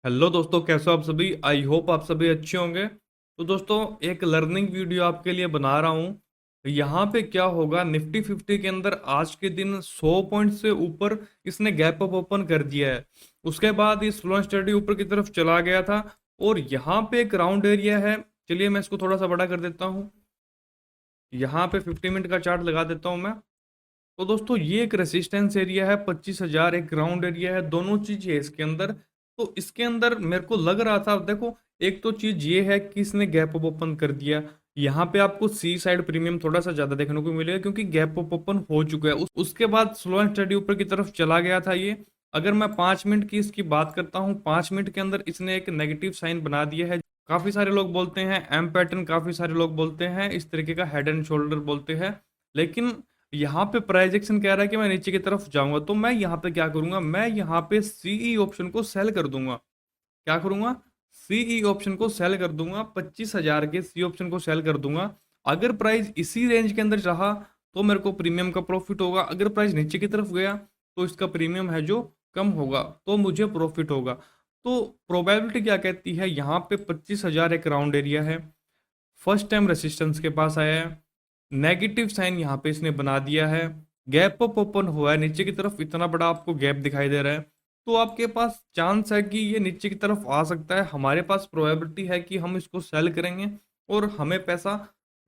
Hello दोस्तों, कैसे हो आप सभी। आई होप आप सभी अच्छे होंगे। तो दोस्तों, एक लर्निंग वीडियो आपके लिए बना रहा हूँ। यहाँ पे क्या होगा, निफ्टी 50 के अंदर आज के दिन 100 पॉइंट से ऊपर इसने गैप अप ओपन कर दिया है। उसके बाद ये स्लो एंड स्टडी ऊपर की तरफ चला गया था और यहाँ पे एक राउंड एरिया है। चलिए मैं इसको थोड़ा सा बड़ा कर देता हूँ। यहाँ पे 50 मिनट का चार्ट लगा देता हूँ मैं। तो दोस्तों, ये एक रेसिस्टेंस एरिया है, 25,000 एक ग्राउंड एरिया है, दोनों चीज है इसके अंदर। तो इसके अंदर मेरे को लग रहा था, देखो, एक तो चीज ये है कि इसने गैप अप ओपन कर दिया। यहाँ पे आपको सी साइड प्रीमियम थोड़ा सा ज्यादा देखने को मिलेगा क्योंकि गैप अप ओपन हो चुका है। उसके बाद स्लो एंड स्टडी ऊपर की तरफ चला गया था ये। अगर मैं 5 मिनट की इसकी बात करता हूँ, 5 मिनट के अंदर इसने एक नेगेटिव साइन बना दिया है। काफी सारे लोग बोलते हैं एम पैटर्न, काफी सारे लोग बोलते हैं इस तरीके का हेड एंड शोल्डर बोलते हैं। लेकिन यहाँ पे प्राइस एक्शन कह रहा है कि मैं नीचे की तरफ जाऊंगा, तो मैं यहाँ पे क्या करूंगा, मैं यहाँ पे सीई ऑप्शन को सेल कर दूंगा। क्या करूंगा, सीई ऑप्शन को सेल कर दूंगा, 25,000 के सी ऑप्शन को सेल कर दूंगा। अगर प्राइस इसी रेंज के अंदर रहा तो मेरे को प्रीमियम का प्रॉफिट होगा, अगर प्राइस नीचे की तरफ गया तो इसका प्रीमियम है जो कम होगा, तो मुझे प्रॉफिट होगा। तो प्रोबेबिलिटी क्या कहती है, यहाँ पे 25,000 एक राउंड एरिया है, फर्स्ट टाइम रेसिस्टेंस के पास आया है, नेगेटिव साइन यहाँ पे इसने बना दिया है, गैप अप ओपन हुआ है नीचे की तरफ, इतना बड़ा आपको गैप दिखाई दे रहा है। तो आपके पास चांस है कि ये नीचे की तरफ आ सकता है, हमारे पास प्रोबेबिलिटी है कि हम इसको सेल करेंगे और हमें पैसा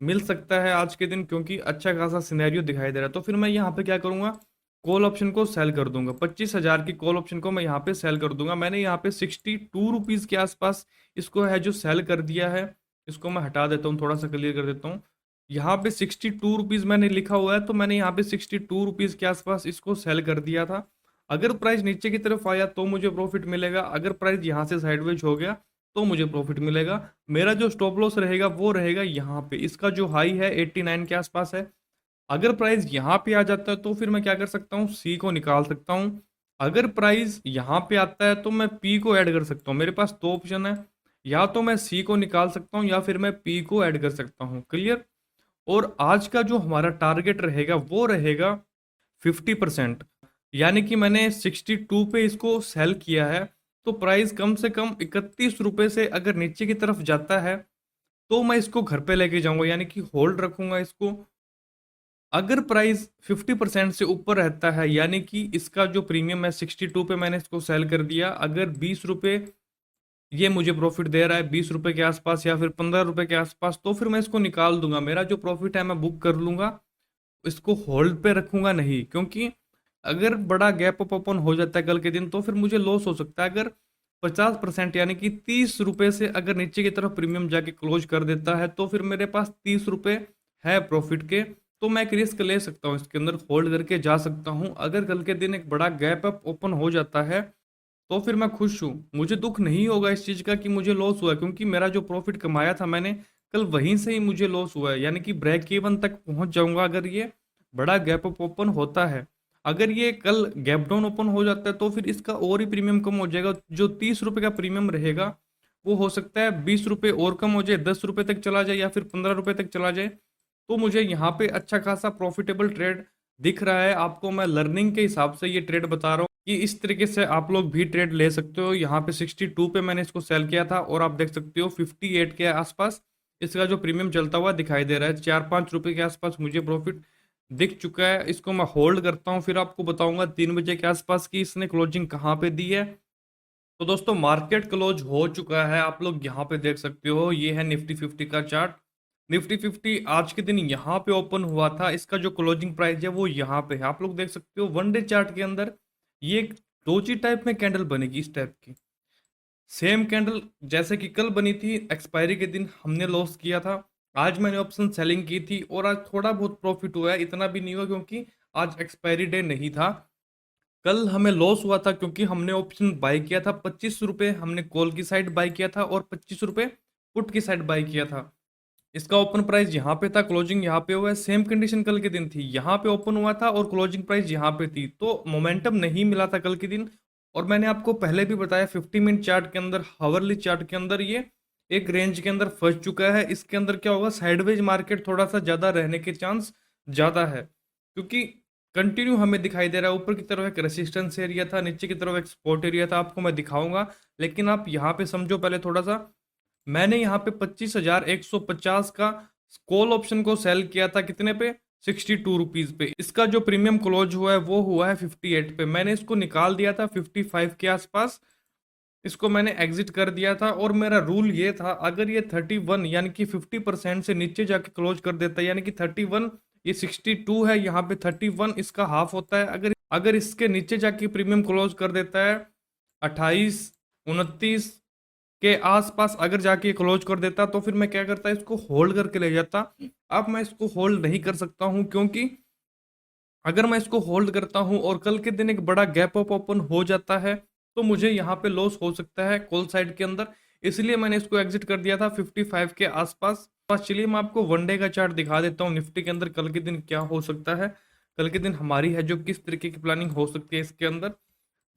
मिल सकता है आज के दिन, क्योंकि अच्छा खासा सिनेरियो दिखाई दे रहा है। तो फिर मैं यहाँ पे क्या करूंगा, कॉल ऑप्शन को सेल कर दूंगा, 25,000 की कॉल ऑप्शन को मैं यहाँ पे सेल कर दूंगा। मैंने यहाँ पे 62 रुपीज के आसपास इसको है जो सेल कर दिया है। इसको मैं हटा देता हूँ, थोड़ा सा क्लियर कर देता हूँ। यहाँ पे 62 रुपीज मैंने लिखा हुआ है, तो मैंने यहाँ पे 62 रुपीज के आसपास इसको सेल कर दिया था। अगर प्राइस नीचे की तरफ आया तो मुझे प्रॉफिट मिलेगा, अगर प्राइस यहाँ से साइडवेज हो गया तो मुझे प्रॉफिट मिलेगा। मेरा जो स्टॉप लॉस रहेगा वो रहेगा यहाँ पे, इसका जो हाई है 89 के आसपास है। अगर प्राइस यहाँ पे आ जाता है तो फिर मैं क्या कर सकता हूँ, सी को निकाल सकता हूँ। अगर प्राइस यहाँ पे आता है तो मैं पी को ऐड कर सकता हूँ। मेरे पास दो ऑप्शन है, या तो मैं सी को निकाल सकता हूँ या फिर मैं पी को ऐड कर सकता हूँ। क्लियर। और आज का जो हमारा टारगेट रहेगा वो रहेगा 50%। यानी कि मैंने 62 पे इसको सेल किया है, तो प्राइस कम से कम 31 रुपए से अगर नीचे की तरफ जाता है तो मैं इसको घर पे लेके जाऊंगा, यानी कि होल्ड रखूंगा इसको। अगर प्राइस 50% से ऊपर रहता है, यानी कि इसका जो प्रीमियम है 62 पे मैंने इसको सेल कर दिया, अगर 20 रुपए ये मुझे प्रॉफिट दे रहा है, 20 रुपए के आसपास या फिर 15 रुपए के आसपास, तो फिर मैं इसको निकाल दूंगा, मेरा जो प्रॉफिट है मैं बुक कर लूंगा। इसको होल्ड पे रखूंगा नहीं, क्योंकि अगर बड़ा गैप अप ओपन हो जाता है कल के दिन तो फिर मुझे लॉस हो सकता है। अगर 50% यानी कि 30 रुपए से अगर नीचे की तरफ प्रीमियम जाके क्लोज कर देता है तो फिर मेरे पास 30 रुपए है प्रॉफिट के। तो मैं एक रिस्क ले सकता हूँ, इसके अंदर होल्ड करके जा सकता हूँ। अगर कल के दिन एक बड़ा गैप अप ओपन हो जाता है तो फिर मैं खुश हूँ, मुझे दुख नहीं होगा इस चीज का कि मुझे लॉस हुआ है, क्योंकि मेरा जो प्रॉफिट कमाया था मैंने, कल वहीं से ही मुझे लॉस हुआ है, यानी कि ब्रेक इवन तक पहुंच जाऊंगा अगर ये बड़ा गैप अप ओपन होता है। अगर ये कल गैप डाउन ओपन हो जाता है तो फिर इसका और ही प्रीमियम कम हो जाएगा, जो 30 रुपए का प्रीमियम रहेगा वो हो सकता है 20 रुपए और कम हो जाए, 10 रुपए तक चला जाए या फिर 15 रुपए तक चला जाए। तो मुझे यहाँ पे अच्छा खासा प्रॉफिटेबल ट्रेड दिख रहा है। आपको मैं लर्निंग के हिसाब से ये ट्रेड बता रहा हूँ कि इस तरीके से आप लोग भी ट्रेड ले सकते हो। यहाँ पे 62 पे मैंने इसको सेल किया था और आप देख सकते हो 58 के आसपास इसका जो प्रीमियम चलता हुआ दिखाई दे रहा है, 4-5 रुपए के आसपास मुझे प्रॉफिट दिख चुका है। इसको मैं होल्ड करता हूँ, फिर आपको बताऊंगा 3 बजे के आसपास की इसने क्लोजिंग कहाँ पे दी है। तो दोस्तों, मार्केट क्लोज हो चुका है, आप लोग यहाँ पे देख सकते हो, ये है निफ्टी 50 का चार्ट। निफ्टी 50 आज के दिन यहाँ पे ओपन हुआ था, इसका जो क्लोजिंग प्राइस है वो यहाँ पे है, आप लोग देख सकते हो। वन डे चार्ट के अंदर ये एक डोजी टाइप में कैंडल बनेगी, इस टाइप की सेम कैंडल जैसे कि कल बनी थी, एक्सपायरी के दिन हमने लॉस किया था। आज मैंने ऑप्शन सेलिंग की थी और आज थोड़ा बहुत प्रॉफिट हुआ है, इतना भी नहीं हुआ क्योंकि आज एक्सपायरी डे नहीं था। कल हमें लॉस हुआ था क्योंकि हमने ऑप्शन बाय किया था, 25 रुपए हमने कॉल की साइड बाय किया था और 25 रुपए पुट की साइड बाय किया था। इसका ओपन प्राइस यहाँ पे था, क्लोजिंग यहाँ पे हुआ है, सेम कंडीशन कल के दिन थी, यहाँ पे ओपन हुआ था और क्लोजिंग प्राइस यहाँ पे थी, तो मोमेंटम नहीं मिला था कल के दिन। और मैंने आपको पहले भी बताया 50 मिनट चार्ट के अंदर, हावरली चार्ट के अंदर ये एक रेंज के अंदर फंस चुका है। इसके अंदर क्या होगा, साइडवेज मार्केट थोड़ा सा ज्यादा रहने के चांस ज्यादा है, क्योंकि कंटिन्यू हमें दिखाई दे रहा है। ऊपर की तरफ एक रेसिस्टेंस एरिया था, नीचे की तरफ एक सपोर्ट एरिया था, आपको मैं दिखाऊंगा। लेकिन आप यहाँ पे समझो पहले थोड़ा सा। मैंने यहाँ पे 25,150 का कॉल ऑप्शन को सेल किया था, कितने पे? 62 रुपीज पे। इसका जो प्रीमियम क्लोज हुआ है वो हुआ है 58 पे। मैंने इसको निकाल दिया था 55 के आसपास, इसको मैंने एग्जिट कर दिया था। और मेरा रूल ये था, अगर ये 31 यानी कि 50% से नीचे जाके क्लोज कर देता है, यानी कि 31, ये 62 है, यहाँ पे 31 इसका हाफ होता है। अगर अगर इसके नीचे जाके प्रीमियम क्लोज कर देता है 28, 29 के आसपास अगर जाके क्लोज कर देता, तो फिर मैं क्या करता, इसको होल्ड करके ले जाता। अब मैं इसको होल्ड नहीं कर सकता हूं, क्योंकि अगर मैं इसको होल्ड करता हूं और कल के दिन एक बड़ा गैप अप ओपन हो जाता है, तो मुझे यहाँ पे लॉस हो सकता है कॉल साइड के अंदर। इसलिए मैंने इसको एग्जिट कर दिया था 55 के आसपास। बस चलिए मैं आपको वनडे का चार्ट दिखा देता हूँ निफ्टी के अंदर कल के दिन क्या हो सकता है। कल के दिन हमारी है जो किस तरीके की प्लानिंग हो सकती है इसके अंदर।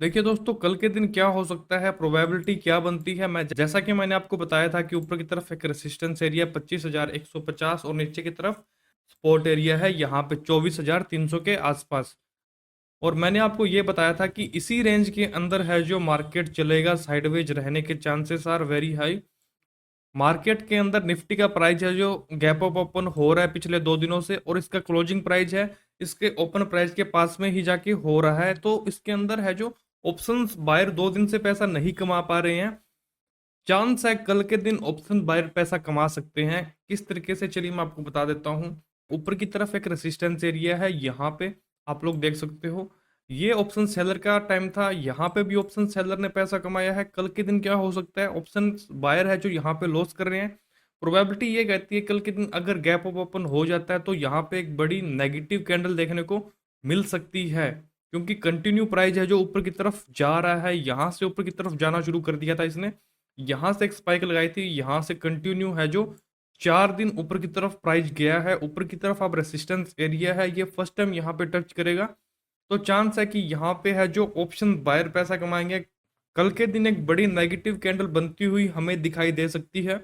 देखिए दोस्तों, कल के दिन क्या हो सकता है, प्रोबेबिलिटी क्या बनती है। मैं जैसा कि मैंने आपको बताया था कि ऊपर की तरफ एक रेसिस्टेंस एरिया 25,150 और नीचे की तरफ सपोर्ट एरिया है यहाँ पे 24,300 के आसपास। और मैंने आपको ये बताया था कि इसी रेंज के अंदर है जो मार्केट चलेगा, साइडवेज रहने के chances are very high. Market के अंदर निफ्टी का प्राइस है जो गैप अप ओपन हो रहा है पिछले 2 दिनों से, और इसका क्लोजिंग प्राइस है इसके ओपन प्राइस के पास में ही जाके हो रहा है। तो इसके अंदर है जो ऑप्शंस बायर 2 दिन से पैसा नहीं कमा पा रहे हैं, चांस है कल के दिन ऑप्शन बायर पैसा कमा सकते हैं। किस तरीके से, चलिए मैं आपको बता देता हूँ। ऊपर की तरफ एक रेसिस्टेंस एरिया है, यहाँ पे आप लोग देख सकते हो, ये ऑप्शन सेलर का टाइम था, यहाँ पे भी ऑप्शन सेलर ने पैसा कमाया है। कल के दिन क्या हो सकता है, ऑप्शन बायर है जो यहाँ पे लॉस कर रहे हैं। प्रोबेबिलिटी ये कहती है कल के दिन अगर गैप अप ओपन हो जाता है तो यहाँ पे एक बड़ी नेगेटिव कैंडल देखने को मिल सकती है, क्योंकि कंटिन्यू प्राइस है जो ऊपर की तरफ जा रहा है। यहाँ से ऊपर की तरफ जाना शुरू कर दिया था इसने, यहाँ से एक स्पाइक लगाई थी, यहाँ से कंटिन्यू है जो 4 दिन ऊपर की तरफ प्राइस गया है। ऊपर की तरफ अब रेसिस्टेंस एरिया है, ये फर्स्ट टाइम यहाँ पे टच करेगा, तो चांस है कि यहाँ पे है जो ऑप्शन बायर पैसा कमाएंगे। कल के दिन एक बड़ी नेगेटिव कैंडल बनती हुई हमें दिखाई दे सकती है।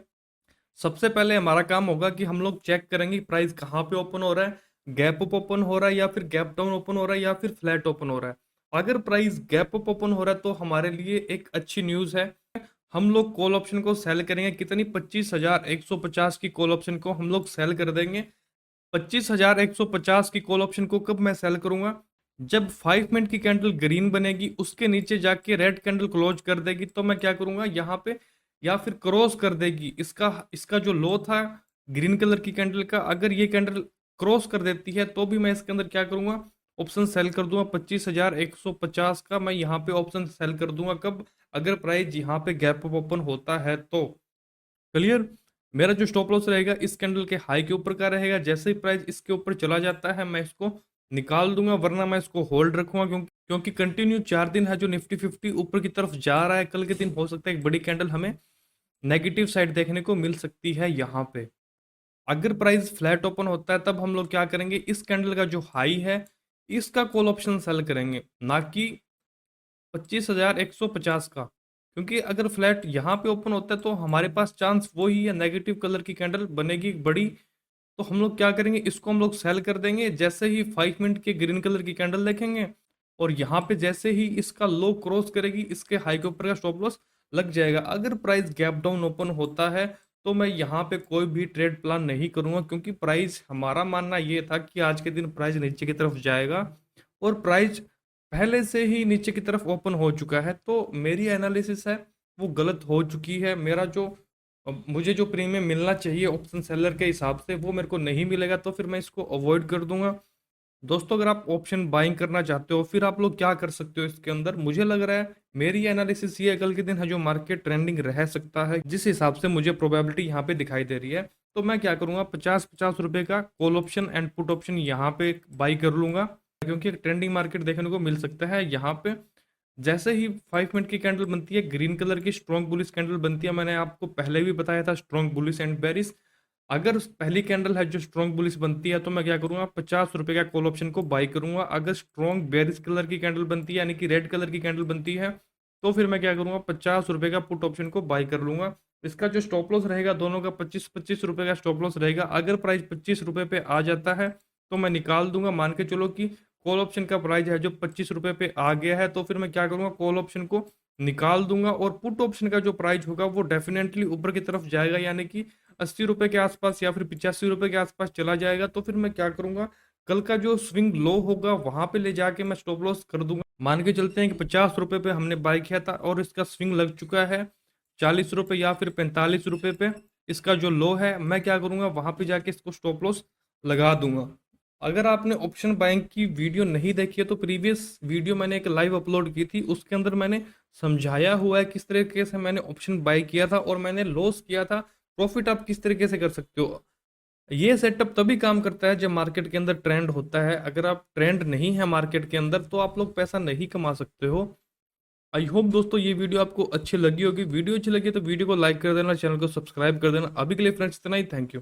सबसे पहले हमारा काम होगा कि हम लोग चेक करेंगे प्राइस कहाँ पे ओपन हो रहा है, गैप अप ओपन हो रहा है या फिर गैप डाउन ओपन हो रहा है या फिर फ्लैट ओपन हो रहा है। अगर प्राइस गैप अप ओपन हो रहा है तो हमारे लिए एक अच्छी न्यूज़ है। हम लोग कॉल ऑप्शन को सेल करेंगे, कितनी? 25,150 की कॉल ऑप्शन को हम लोग सेल कर देंगे। 25,150 की कॉल ऑप्शन को कब मैं सेल करूंगा? जब 5 मिनट की कैंडल ग्रीन बनेगी, उसके नीचे जाके रेड कैंडल क्लोज कर देगी, तो मैं क्या करूंगा यहाँ पे, या फिर क्रॉस कर देगी इसका इसका जो लो था ग्रीन कलर की कैंडल का, अगर ये कैंडल क्रॉस कर देती है तो भी मैं इसके अंदर क्या करूंगा, ऑप्शन सेल कर दूंगा 25,150 का। मैं यहाँ पे ऑप्शन सेल कर दूंगा कब? अगर प्राइस यहाँ पे गैप अप ओपन होता है तो। क्लियर? मेरा जो स्टॉप लॉस रहेगा इस कैंडल के हाई के ऊपर का रहेगा। जैसे ही प्राइस इसके ऊपर चला जाता है मैं इसको निकाल दूंगा, वरना मैं इसको होल्ड रखूंगा, क्योंकि कंटिन्यू 4 दिन है जो निफ्टी 50 ऊपर की तरफ जा रहा है। कल के दिन हो सकता है एक बड़ी कैंडल हमें नेगेटिव साइड देखने को मिल सकती है यहाँ पे। अगर प्राइस फ्लैट ओपन होता है तब हम लोग क्या करेंगे, इस कैंडल का जो हाई है इसका कॉल ऑप्शन सेल करेंगे, ना कि 25,150 का। क्योंकि अगर फ्लैट यहाँ पे ओपन होता है तो हमारे पास चांस वो ही है, नेगेटिव कलर की कैंडल बनेगी बड़ी। तो हम लोग क्या करेंगे, इसको हम लोग सेल कर देंगे जैसे ही 5 मिनट के ग्रीन कलर की कैंडल देखेंगे, और यहाँ पे जैसे ही इसका लो क्रॉस करेगी इसके हाई के ऊपर का स्टॉप लॉस लग जाएगा। अगर प्राइस गैप डाउन ओपन होता है तो मैं यहाँ पे कोई भी ट्रेड प्लान नहीं करूंगा, क्योंकि प्राइस, हमारा मानना ये था कि आज के दिन प्राइस नीचे की तरफ जाएगा, और प्राइस पहले से ही नीचे की तरफ ओपन हो चुका है। तो मेरी एनालिसिस है वो गलत हो चुकी है। मेरा जो मुझे जो प्रीमियम मिलना चाहिए ऑप्शन सेलर के हिसाब से वो मेरे को नहीं मिलेगा, तो फिर मैं इसको अवॉइड कर दूंगा। दोस्तों, अगर आप ऑप्शन बाइंग करना चाहते हो फिर आप लोग क्या कर सकते हो इसके अंदर, मुझे लग रहा है, मेरी एनालिसिस ये है, कल के दिन है जो मार्केट ट्रेंडिंग रह सकता है जिस हिसाब से मुझे प्रोबेबिलिटी यहाँ पे दिखाई दे रही है, तो मैं क्या करूंगा, 50-50 रुपए का call option and put option यहाँ पे बाई कर लूंगा, क्योंकि एक ट्रेंडिंग मार्केट देखने को मिल सकता है यहाँ पे। जैसे ही 5 मिनट की कैंडल बनती है, ग्रीन कलर की स्ट्रॉन्ग बुलिश कैंडल बनती है, मैंने आपको पहले भी बताया था स्ट्रॉन्ग बुलिश एंड बेरिश। अगर पहली कैंडल है जो स्ट्रॉन्ग बुलिश बनती है तो मैं क्या करूंगा, 50 रुपए का कॉल ऑप्शन को बाई करूंगा। अगर स्ट्रॉन्ग बेरिश कलर की कैंडल बनती है, यानी कि रेड कलर की कैंडल बनती है, तो फिर मैं क्या करूंगा, 50 रुपए का पुट ऑप्शन को बाई कर लूंगा। इसका जो स्टॉप लॉस रहेगा दोनों का 25-25 रुपए का स्टॉप लॉस रहेगा। अगर प्राइस 25 रुपए पे आ जाता है तो मैं निकाल दूंगा, मान के चलो कि कॉल ऑप्शन का प्राइस है जो 25 रुपए पे आ गया है, तो फिर मैं क्या करूंगा, कॉल ऑप्शन को निकाल दूंगा और पुट ऑप्शन का जो प्राइस होगा वो डेफिनेटली ऊपर की तरफ जाएगा, यानी कि 80 रुपए के आसपास या फिर 85 रुपए के आसपास चला जाएगा। तो फिर मैं क्या करूंगा, कल का जो स्विंग लो होगा वहां पे ले जाके मैं स्टॉप लॉस कर दूंगा। मान के चलते हैं कि 50 रुपए पे हमने बाय किया था और इसका स्विंग लग चुका है 40 रुपए या फिर 45 रुपए पे, इसका जो लो है, मैं क्या करूंगा वहां पे जाके इसको स्टॉप लॉस लगा दूंगा। अगर आपने ऑप्शन बाइंग की वीडियो नहीं देखी है तो प्रीवियस वीडियो मैंने एक लाइव अपलोड की थी, उसके अंदर मैंने समझाया हुआ है किस तरीके से मैंने ऑप्शन बाय किया था और मैंने लॉस किया था, प्रॉफिट आप किस तरीके से कर सकते हो। ये सेटअप तभी काम करता है जब मार्केट के अंदर ट्रेंड होता है। अगर आप ट्रेंड नहीं है मार्केट के अंदर तो आप लोग पैसा नहीं कमा सकते हो। आई होप दोस्तों ये वीडियो आपको अच्छी लगी होगी। वीडियो अच्छी लगी तो वीडियो को लाइक कर देना, चैनल को सब्सक्राइब कर देना। अभी के लिए फ्रेंड्स इतना ही, थैंक यू।